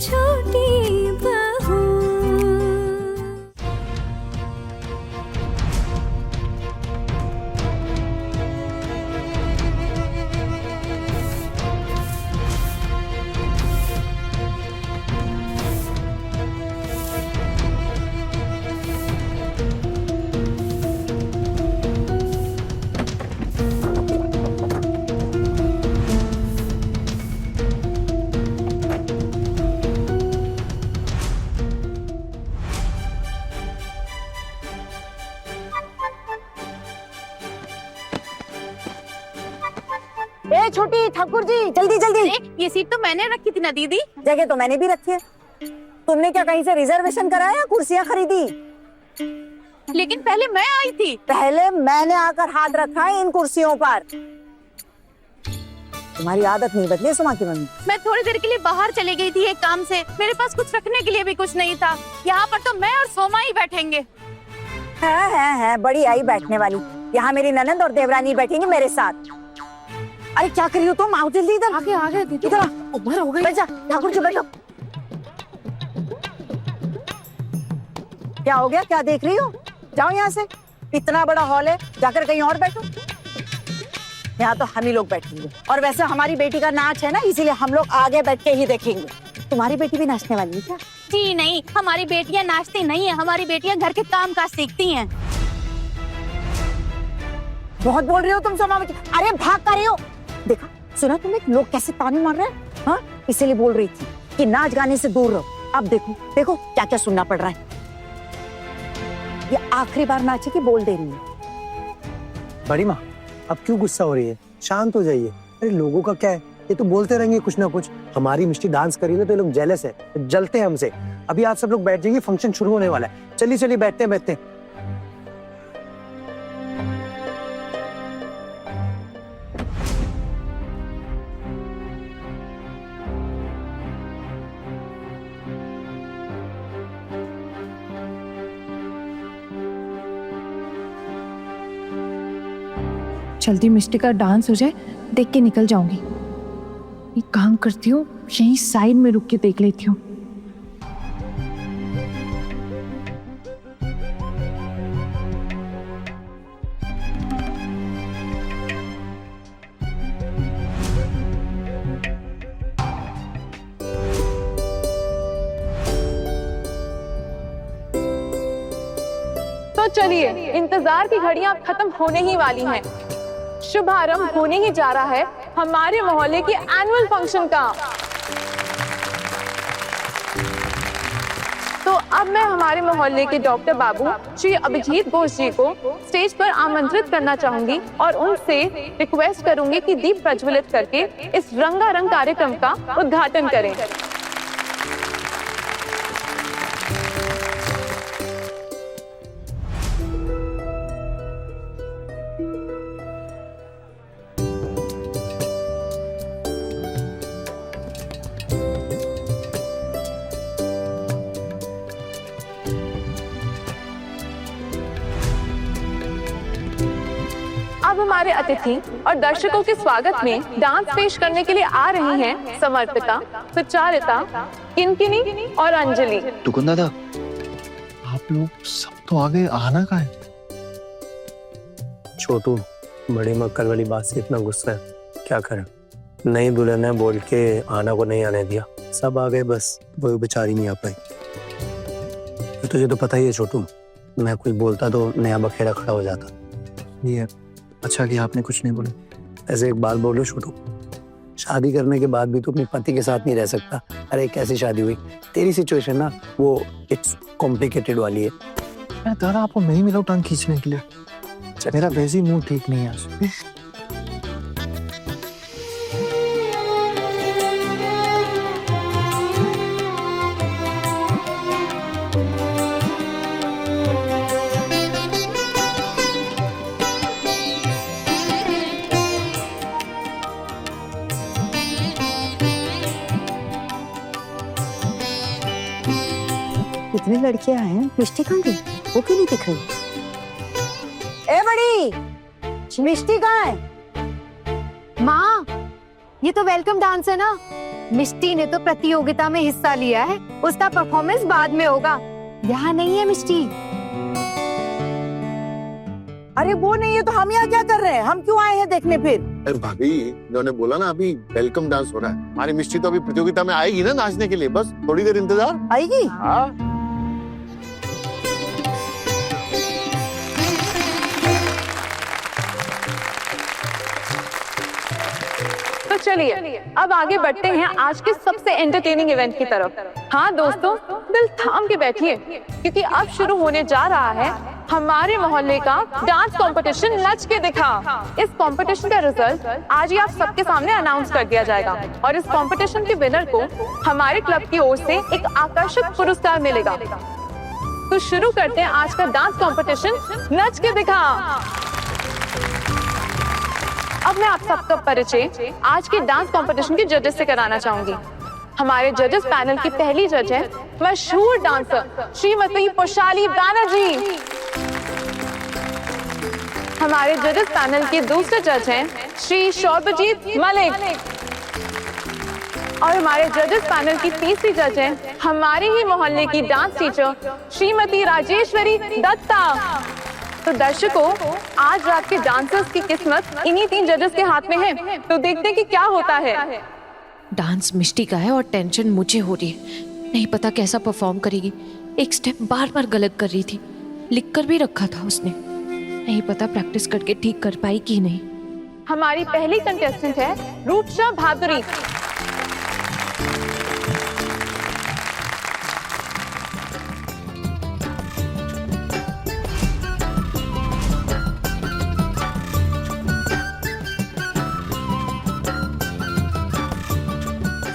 छोटी बहू। ए छोटी ठाकुर जी, जल्दी जल्दी। ये सीट तो मैंने रखी थी ना दीदी। जगह तो मैंने भी रखी है। तुमने क्या कहीं से रिजर्वेशन कराया, कुर्सियां खरीदी? लेकिन पहले मैं आई थी। पहले मैंने आकर हाथ रखा है इन कुर्सियों पर। तुम्हारी आदत नहीं बदली सुमा की मम्मी। मैं थोड़ी देर के लिए बाहर चली गई थी एक काम से। मेरे पास कुछ रखने के लिए भी कुछ नहीं था। यहाँ पर तो मैं और सोमा ही बैठेंगे। है बड़ी आई बैठने वाली। यहाँ मेरी ननद और देवरानी बैठेंगी मेरे साथ। अरे क्या कर रही हो तुम? आओ जल्दी इधर। आगे आगे दीदी। इधर उम्र हो गई। बैठ जा ठाकुर जी, बैठो। क्या हो गया? क्या देख रही हो? जाओ यहाँ से। इतना बड़ा हॉल है, जाकर कहीं और बैठो। यहाँ तो हम ही लोग बैठेंगे। और वैसे हमारी बेटी का नाच है ना, इसीलिए हम लोग आगे बैठ के ही देखेंगे। तुम्हारी बेटी भी नाचने वाली है क्या? जी नहीं, हमारी बेटियाँ नाचती नहीं है। हमारी बेटियाँ घर के काम काज सीखती हैं। बहुत बोल रही हो तुम सोमा बच्ची। अरे भाग कर रही हो। देखा सुना तुमने लोग कैसे ताने मार रहे हैं? हाँ, इसीलिए बोल रही थी कि नाच गाने से दूर रहो। अब देखो देखो क्या क्या सुनना पड़ रहा है। ये आखिरी बार नाचे की बोल दे रही है। बड़ी माँ, अब क्यों गुस्सा हो रही है? शांत हो जाइए। अरे लोगों का क्या है, ये तो बोलते रहेंगे कुछ ना कुछ। हमारी मिष्टी डांस करी ना तो ये लोग जेलस है, जलते हैं हमसे। अभी आप सब लोग बैठ जाइए, फंक्शन शुरू होने वाला है। चलिए चलिए बैठते हैं बैठते हैं। जल्दी मिष्टी का डांस हो जाए, देख के निकल जाऊंगी। एक काम करती हूँ, यहीं साइड में रुक के देख लेती हूँ। तो चलिए, इंतजार की घड़ियां अब खत्म होने ही वाली हैं। शुभारंभ होने ही जा रहा है हमारे मोहल्ले के एनुअल फंक्शन का। तो अब मैं हमारे मोहल्ले के डॉक्टर बाबू श्री अभिजीत घोष जी को स्टेज पर आमंत्रित करना चाहूंगी और उनसे रिक्वेस्ट करूंगी कि दीप प्रज्वलित करके इस रंगारंग कार्यक्रम का उद्घाटन करें। अब हमारे अतिथि और दर्शकों के स्वागत में डांस पेश करने के लिए आ रही हैं समर्पिता, सुचारिता, किनकिनी और अंजलि। टुकुन दादा, आप लोग सब तो आ गए, आना कहाँ है? छोटू, बड़ी माँ कल वाली बात से इतना गुस्सा है, क्या करें? नई दुल्हन ने बोल के आना को नहीं आने दिया। सब आ गए, बस वो बेचारी नहीं आ पाई। तो तुझे तो पता ही है छोटू, मैं कुछ बोलता तो नया बखेड़ा खड़ा हो जाता। ये अच्छा कि आपने कुछ नहीं बोला। ऐसे एक बात बोलो छोटू, शादी करने के बाद भी तो अपने पति के साथ नहीं रह सकता। अरे कैसी शादी हुई? तेरी सिचुएशन ना वो इट्स कॉम्प्लिकेटेड वाली है। मैं दादा आपको नहीं मिला टांग खींचने के लिए। मेरा वैसे ही मूड ठीक नहीं है आज। कितनी लड़कियां हैं, मिष्टी कहाँ गई? वो क्यों नहीं दिख रही? ए बड़ी, मिष्टी कहाँ है? माँ, ये तो वेलकम डांस है ना। मिष्टी ने तो प्रतियोगिता में हिस्सा लिया है, उसका परफॉर्मेंस बाद में होगा। यहाँ नहीं है मिष्टी। अरे वो नहीं है तो हम यहाँ क्या कर रहे हैं? हम क्यों आए हैं देखने फिर? अरे भाभी, इन्होंने बोला ना अभी वेलकम डांस हो रहा है। हमारी मिष्टी तो अभी प्रतियोगिता में आएगी ना नाचने के लिए, बस थोड़ी देर इंतजार। आएगी? हाँ। तो चलिए अब आगे बढ़ते हैं आज के सबसे एंटरटेनिंग इवेंट की तरफ। हाँ दोस्तों, दिल थाम के बैठिए क्योंकि अब शुरू होने जा रहा है हमारे मोहल्ले का डांस कंपटीशन नच के दिखा। इस कंपटीशन का रिजल्ट आज ही आप सबके सामने अनाउंस कर दिया जाएगा और इस कंपटीशन के विनर को हमारे क्लब की ओर से एक आकर्षक पुरस्कार मिलेगा। तो शुरू करते हैं आज का डांस कंपटीशन नच के दिखा। अब मैं आप सबका परिचय आज के डांस कंपटीशन के जजेस से कराना चाहूंगी। हमारे जजेस पैनल की पहली जज है मशहूर डांसर श्रीमती पुशाली बैनर्जी। हमारे जजेस पैनल के दूसरे जज हैं श्री शोभजीत मलिक और हमारे जजेस पैनल की तीसरी जज हैं हमारे ही मोहल्ले की डांस टीचर श्रीमती राजेश्वरी दत्ता। तो दर्शकों, आज रात के डांसर्स की किस्मत इन्हीं 3 जजेस के हाथ में है। तो देखते हैं कि क्या होता है। डांस मिष्टी का है और टेंशन मुझे हो रही है। नहीं पता कैसा परफॉर्म करेगी। एक स्टेप बार बार गलत कर रही थी, लिख कर भी रखा था उसने। नहीं पता प्रैक्टिस करके ठीक कर पाई कि नहीं। हमारी पहली कंटेस्टेंट है रूपशा भादुरी।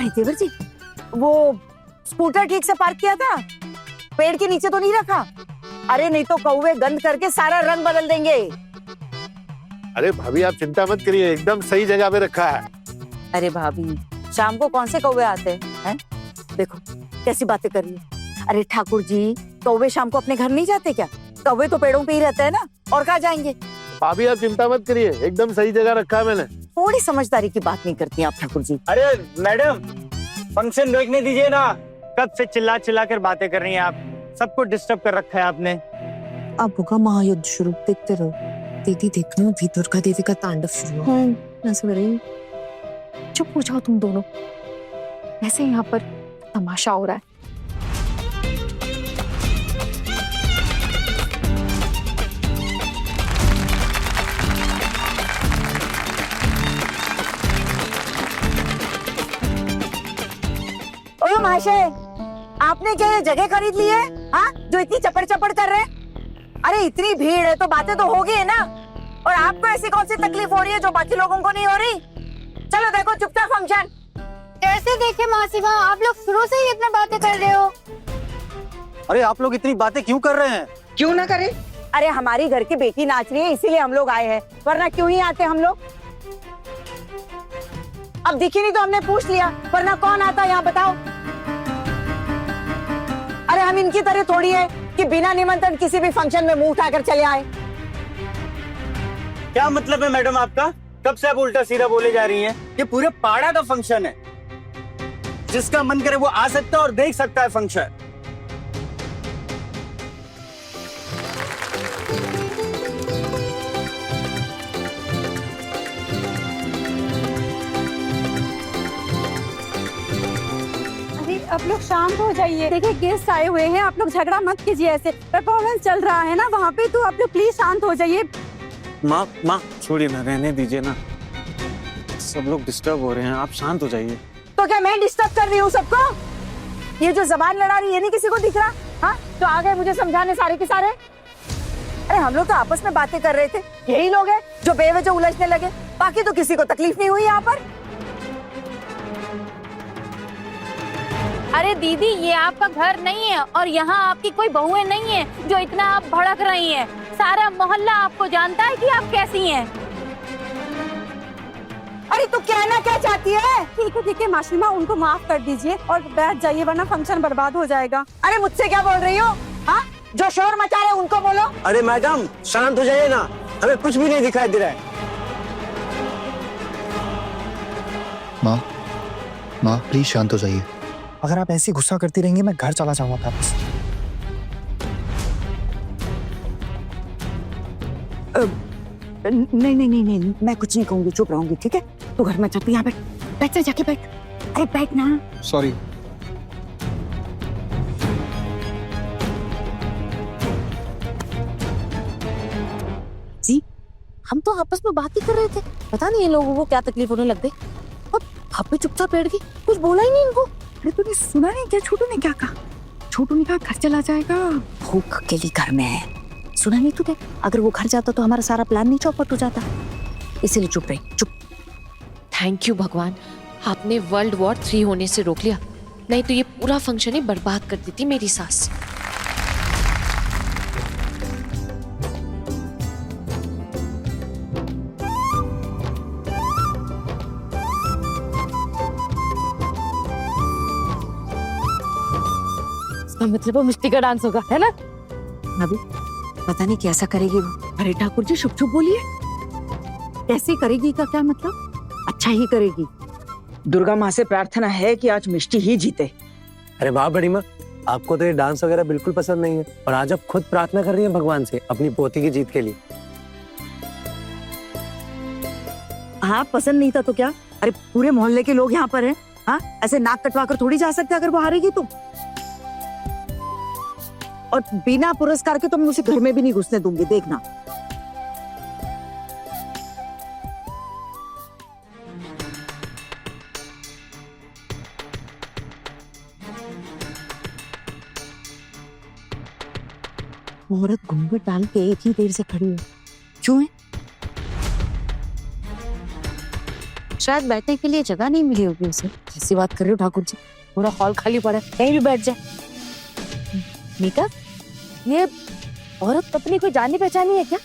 देवर जी, वो स्कूटर ठीक से पार्क किया था? पेड़ के नीचे तो नहीं रखा? अरे नहीं तो कौवे गंद करके सारा रंग बदल देंगे। अरे भाभी, आप चिंता मत करिए, एकदम सही जगह पे रखा है। अरे भाभी, शाम को कौन से कौवे आते हैं? देखो कैसी बातें कर रही है। अरे ठाकुर जी, कौवे शाम को अपने घर नहीं जाते क्या? कौवे तो पेड़ों पे ही रहते हैं ना, और कहाँ जाएंगे? भाभी आप चिंता मत करिए, एकदम सही जगह रखा है मैंने। थोड़ी समझदारी की बात नहीं करती आप ठाकुर जी। अरे मैडम, फंक्शन देखने दीजिए ना। कब से चिल्ला चिल्ला कर बातें कर रही हैं आप? सबको डिस्टर्ब कर रखा है आपने। अब होगा महायुद्ध शुरू, देखते रहो। दीदी देखना, भी दुर्गा देवी का तांडव शुरू हुआ। ऐसे करें। चुप हो जाओ तुम दोनों, वैसे यहाँ पर तमाशा हो रहा है। ओ महाशय, आपने क्या ये जगह खरीद ली है? हाँ, जो इतनी चपड़ चपड़ कर रहे हैं? अरे इतनी भीड़ है तो बातें तो होगी है ना। और आपको ऐसी कौन सी तकलीफ हो रही है जो बाकी लोगों को नहीं हो रही? चलो देखो चुपचाप फंक्शन। कैसे देखे मासीमा, आप लोग शुरू से ही इतनी बातें कर रहे हो। अरे आप लोग इतनी बातें क्यों कर रहे हैं? क्यों ना करे? अरे हमारी घर की बेटी नाच रही है इसीलिए हम लोग आए हैं, वरना क्यों ही आते हम लोग? अब दिखी नहीं तो हमने पूछ लिया, वरना कौन आता यहाँ बताओ? अरे हम इनकी तरह थोड़ी है कि बिना निमंत्रण किसी भी फंक्शन में मुंह उठाकर चले आए। क्या मतलब है मैडम आपका? कब से आप उल्टा सीधा बोले जा रही हैं? ये पूरे पाड़ा का फंक्शन है, जिसका मन करे वो आ सकता है और देख सकता है फंक्शन। आप लोग शांत हो जाइए। देखिए गेस्ट आए हुए हैं, आप लोग झगड़ा मत कीजिए। ऐसे परफॉर्मेंस चल रहा है ना वहाँ पे, तो आप लोग प्लीज शांत हो जाइए। माँ छोड़िए ना, रहने दीजिए ना। सब लोग डिस्टर्ब हो रहे हैं, आप शांत हो जाइए। तो क्या मैं डिस्टर्ब कर रही हूँ सबको? ये जो जबान लड़ा रही है नहीं किसी को दिख रहा? हाँ, तो आ गए मुझे समझाने सारे के सारे। अरे हम लोग तो आपस में बातें कर रहे थे, यही लोग हैं जो बेवजह उलझने लगे। बाकी तो किसी को तकलीफ नहीं हुई यहाँ पर। अरे दीदी, ये आपका घर नहीं है और यहाँ आपकी कोई बहुएं नहीं है जो इतना आप भड़क रही हैं। सारा मोहल्ला आपको जानता है कि आप कैसी हैं। अरे तू कहना क्या चाहती है? ठीक है मासीमा, उनको माफ कर दीजिए और बैठ जाइए, वरना फंक्शन बर्बाद हो जाएगा। अरे मुझसे क्या बोल रही हो? हाँ, जो शोर मचा रहे उनको बोलो। अरे मैडम शांत हो जाइए ना, हमें कुछ भी नहीं दिखाई दे रहा है। माँ प्लीज शांत हो जाइए। अगर आप ऐसे गुस्सा करती रहेंगे मैं घर चला जाऊंगा वापस। नहीं नहीं नहीं नहीं, मैं कुछ नहीं कहूंगी, चुप रहूंगी, ठीक है? तू घर में चलती, यहाँ बैठ, बैठ जा, जाके बैठ। अरे बैठ ना। सॉरी। जी, हम तो आपस में बात ही कर रहे थे, पता नहीं इन लोगों को क्या तकलीफ होने लग गई। अब आप भी चुपचाप बैठ गई, कुछ बोला ही नहीं इनको। अरे तूने सुना नहीं क्या छोटू ने क्या कहा? छोटू ने कहा घर चला जाएगा। वो अकेली घर में है, सुना नहीं तूने? अगर वो घर जाता तो हमारा सारा प्लान नहीं चौपट हो जाता, इसीलिए चुप रही, चुप। थैंक यू भगवान, आपने वर्ल्ड वॉर 3 होने से रोक लिया, नहीं तो ये पूरा फंक्शन ही बर्बाद कर देती मेरी सास। मतलब मिष्टी का डांस होगा, है ना? अभी पता नहीं कैसा करेगी वो। अरे ठाकुर जी चुप चुप बोलिए, कैसे करेगी का क्या मतलब? अच्छा ही करेगी। दुर्गा माँ से प्रार्थना है कि आज मिष्टी ही जीते। अरे वाह बड़ी माँ, आपको तो ये डांस वगैरह बिल्कुल पसंद नहीं है और आज आप खुद प्रार्थना कर रही हैं भगवान से अपनी पोती की जीत के लिए। हाँ, पसंद नहीं था तो क्या? अरे पूरे मोहल्ले के लोग यहाँ पर हैं, हाँ? ऐसे नाक कटवा कर थोड़ी जा सकते अगर वो हारेगी तो। और बिना पुरस्कार के तो मैं उसे घर में भी नहीं घुसने दूंगी, देखना। औरत घूंघट डाल के एक ही देर से खड़ी है, क्यों है? शायद बैठने के लिए जगह नहीं मिली होगी उसे। ऐसी बात कर रहे हो ठाकुर जी? पूरा हॉल खाली पड़ा है, कहीं भी बैठ जाए। मीका, ये औरत अपनी कोई जानी पहचानी है क्या?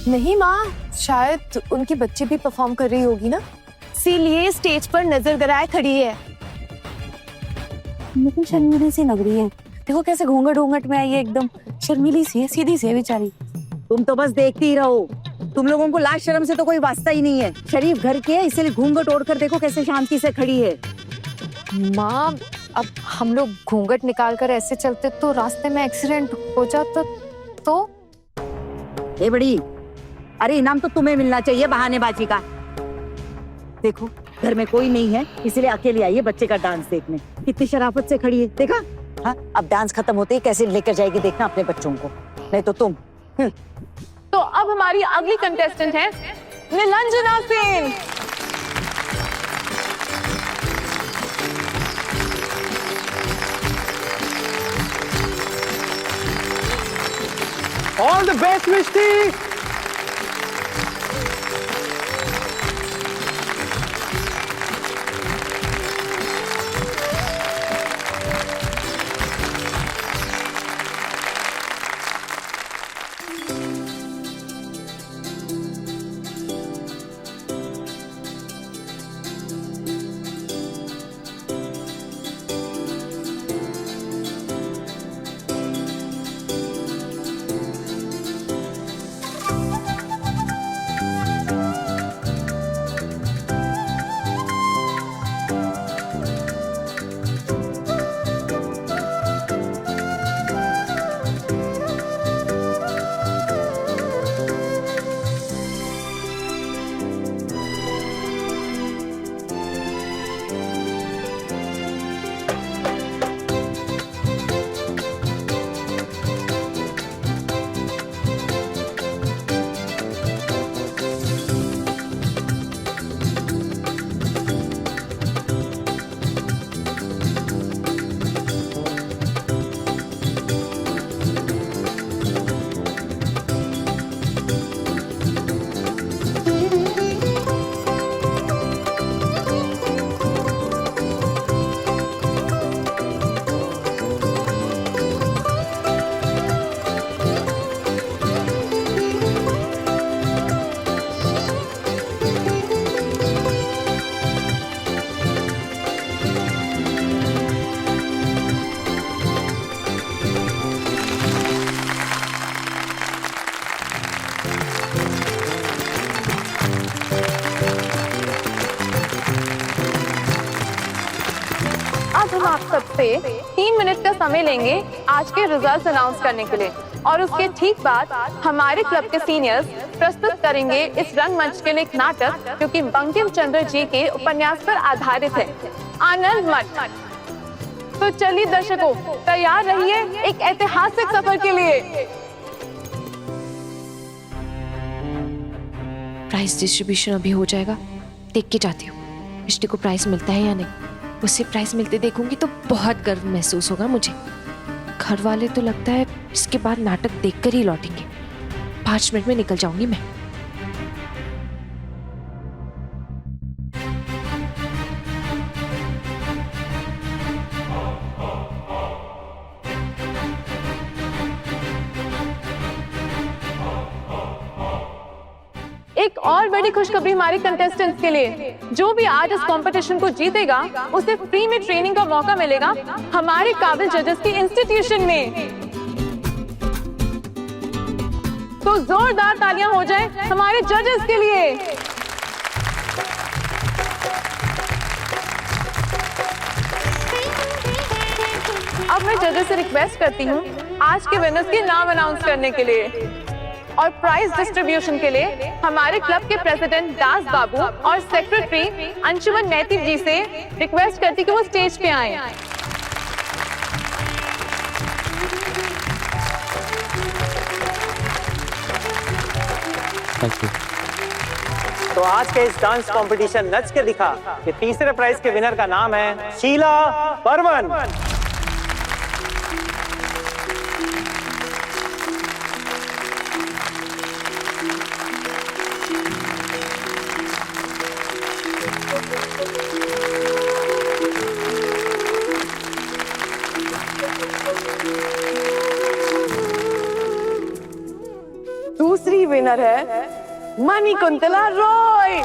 नहीं माँ, शायद उनकी बच्ची भी परफॉर्म कर रही होगी ना, इसीलिए स्टेज पर नजर गराए खड़ी है। लेकिन शर्मीली सी लग रही है, देखो कैसे घूंघट घूंघट में आई है, एकदम शर्मीली सी है, सीधी सी है बेचारी। तुम तो बस देखती ही रहो, तुम लोगों को लाज शर्म से तो कोई वास्ता ही नहीं है। शरीफ घर की है, इसीलिए घूंघट ओढ़ कर देखो कैसे शांति से खड़ी है। माँ, अब हम लोग घूंघट निकाल कर ऐसे चलते तो रास्ते में एक्सीडेंट हो जाता तो? ए बड़ी, अरे इनाम तो तुम्हें मिलना चाहिए बहानेबाजी का। देखो घर में कोई नहीं है, इसलिए अकेली आई है बच्चे का डांस देखने। कितनी शराफत से खड़ी है, देखा? हाँ, अब डांस खत्म होते ही कैसे लेकर जाएगी देखना अपने बच्चों को, नहीं तो तुम। तो अब हमारी अगली कंटेस्टेंट है Nilanjana Sen. All the best मिष्टी। आज हम आप सबसे 3 मिनट का समय लेंगे आज के रिजल्ट्स अनाउंस करने के लिए और उसके ठीक बाद हमारे क्लब के सीनियर्स प्रस्तुत करेंगे इस रंगमंच के लिए एक नाटक जो कि बंकिम चंद्र जी के उपन्यास पर आधारित है, आनंद मठ। तो चलिए दर्शकों, तैयार रहिए एक ऐतिहासिक सफर के लिए। प्राइस डिस्ट्रीब्यूशन अभी हो जाएगा, देख के जाती हूँ मिष्टी को प्राइस मिलता है या नहीं। उसे प्राइस मिलते देखूंगी तो बहुत गर्व महसूस होगा मुझे। घर वाले तो लगता है इसके बाद नाटक देखकर ही लौटेंगे। 5 मिनट में निकल जाऊंगी मैं। एक और बड़ी खुशखबरी हमारे कंटेस्टेंट्स के लिए, जो भी आज इस कंपटीशन को जीतेगा उसे फ्री में ट्रेनिंग का मौका मिलेगा हमारे काबिल जजेस की इंस्टीट्यूशन में। तो जोरदार तालियां हो जाए हमारे जजेस के लिए। अब मैं जजेस से रिक्वेस्ट करती हूँ आज के विनर्स के नाम अनाउंस करने के लिए और प्राइज डिस्ट्रीब्यूशन के लिए हमारे क्लब के प्रेसिडेंट दास बाबू और सेक्रेटरी अंशुमन मैती जी से रिक्वेस्ट करती कि वो स्टेज पे आएं। तो आज के इस डांस कंपटीशन नच के दिखा कि तीसरे प्राइज के विनर का नाम है शीला बर्मन। दूसरी विनर है मणिकुंतला रॉय।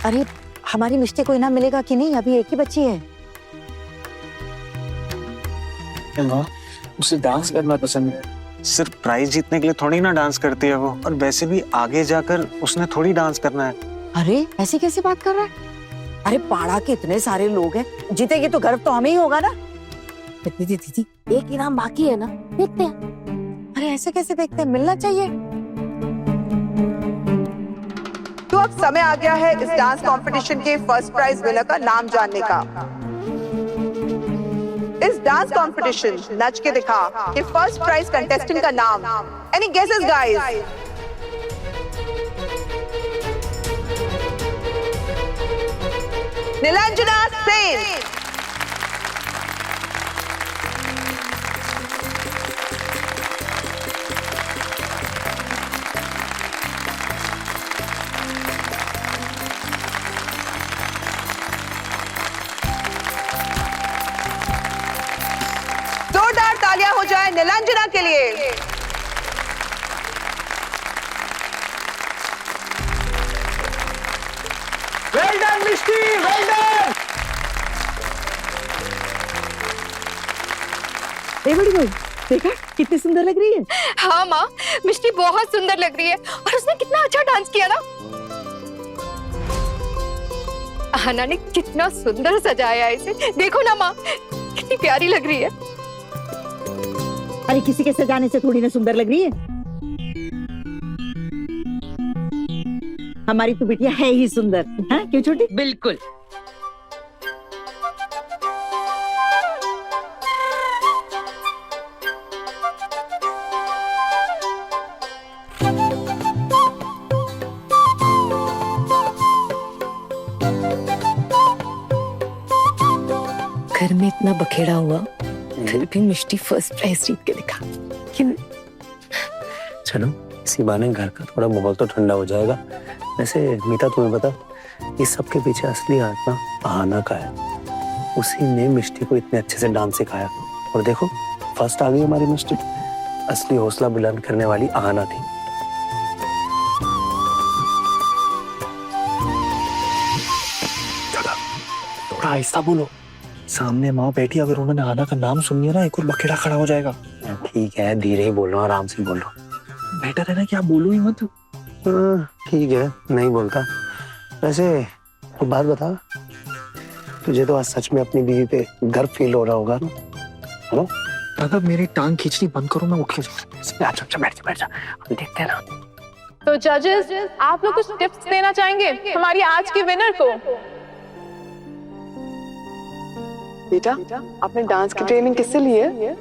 अरे हमारी मिष्टी को इनाम मिलेगा कि नहीं? अभी एक ही बच्ची है। माँ, उसे डांस करना पसंद है। सिर्फ प्राइज जीतने के लिए थोड़ी ना डांस करती है वो, और वैसे भी आगे जाकर उसने थोड़ी डांस करना है। अरे ऐसी कैसी बात कर रहा है? अरे पाड़ा के इतने सारे लोग हैं, जीतेगी तो गर्व तो हमें ही होगा ना। दीदी दीदी, एक इनाम बाकी है ना, देखते हैं। अरे ऐसे कैसे देखते हैं, मिलना चाहिए। तो अब समय आ गया है इस डांस कंपटीशन के फर्स्ट प्राइज विनर का नाम जानने का। इस डांस कंपटीशन नच के दिखा कि फर्स्ट प्राइज कंटेस्टेंट का नाम, any guesses guys? Nilanjana Sen. जोरदार तालियां हो जाए नीलांजना के लिए। Well done Mishti, well done. बड़ी भाई, देखा कितनी सुंदर लग रही है। हाँ माँ, मिष्टी बहुत सुंदर लग रही है और उसने कितना अच्छा डांस किया ना। आना ने कितना सुंदर सजाया है इसे, देखो ना माँ, कितनी प्यारी लग रही है। अरे किसी के सजाने से थोड़ी ना सुंदर लग रही है। हमारी तो बिटिया है ही सुंदर, हाँ क्यों छोटी? बिल्कुल। घर में इतना बखेड़ा हुआ, फिर भी मिष्टी फर्स्ट प्राइज जीत के दिखा। चलो इसी बहाने घर का थोड़ा माहौल तो ठंडा हो जाएगा। वैसे मीता तुम्हें बता, इस सब के पीछे असली हाथ ना आहाना का है। उसी ने मिष्टी को इतने अच्छे से डांस सिखाया और देखो फर्स्ट आ गई हमारी मिष्टी। असली हौसला बुलंद करने वाली आहाना थी। थोड़ा आहिस्ता बोलो, सामने माँ बैठी, अगर उन्होंने आहाना का नाम सुन लिया ना, एक और बखेड़ा खड़ा हो जाएगा। ठीक है, धीरे ही बोलो, आराम से बोलो। बेटर है ना कि आप बोलो ही मत। ठीक है, नहीं बोलता। वैसे एक बात बता, तुझे तो आज सच में अपनी बीवी पे गर्व फील हो रहा होगा ना? है ना? दादा मेरी टांग खींचनी बंद करो, मैं उठ के अच्छा बैठ जा, हम देखते हैं ना। तो जजेस, आप लोग कुछ टिप्स देना चाहेंगे हमारी आज की विनर को? बेटा, आपने डांस की ट्रेनिंग किससे ली है?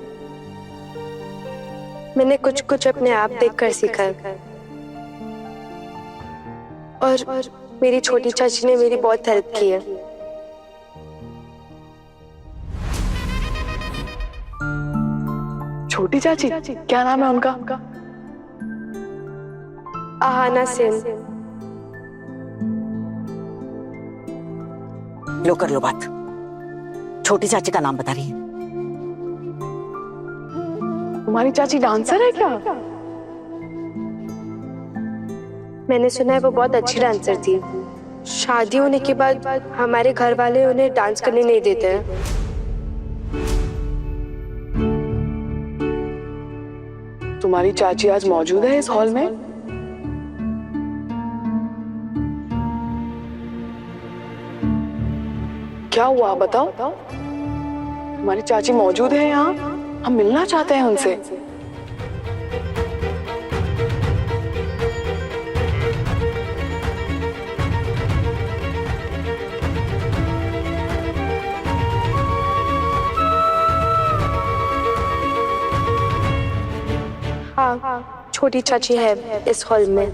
मैंने कुछ कुछ अपने आप देखकर सीखा है और मेरी छोटी चाची ने मेरी बहुत हेल्प की है। छोटी चाची, क्या नाम है उनका? आहाना सेन। लो कर लो बात। छोटी चाची का नाम बता रही है। तुम्हारी चाची डांसर है क्या? मैंने सुना है वो बहुत अच्छी डांसर थी। शादी होने के बाद हमारे घर वाले उन्हें डांस करने नहीं देते हैं। तुम्हारी चाची आज मौजूद है इस हॉल में? क्या हुआ बताओ? तुम्हारी चाची मौजूद है यहाँ, हम मिलना चाहते हैं उनसे। हाँ, छोटी चाची है इस हॉल में।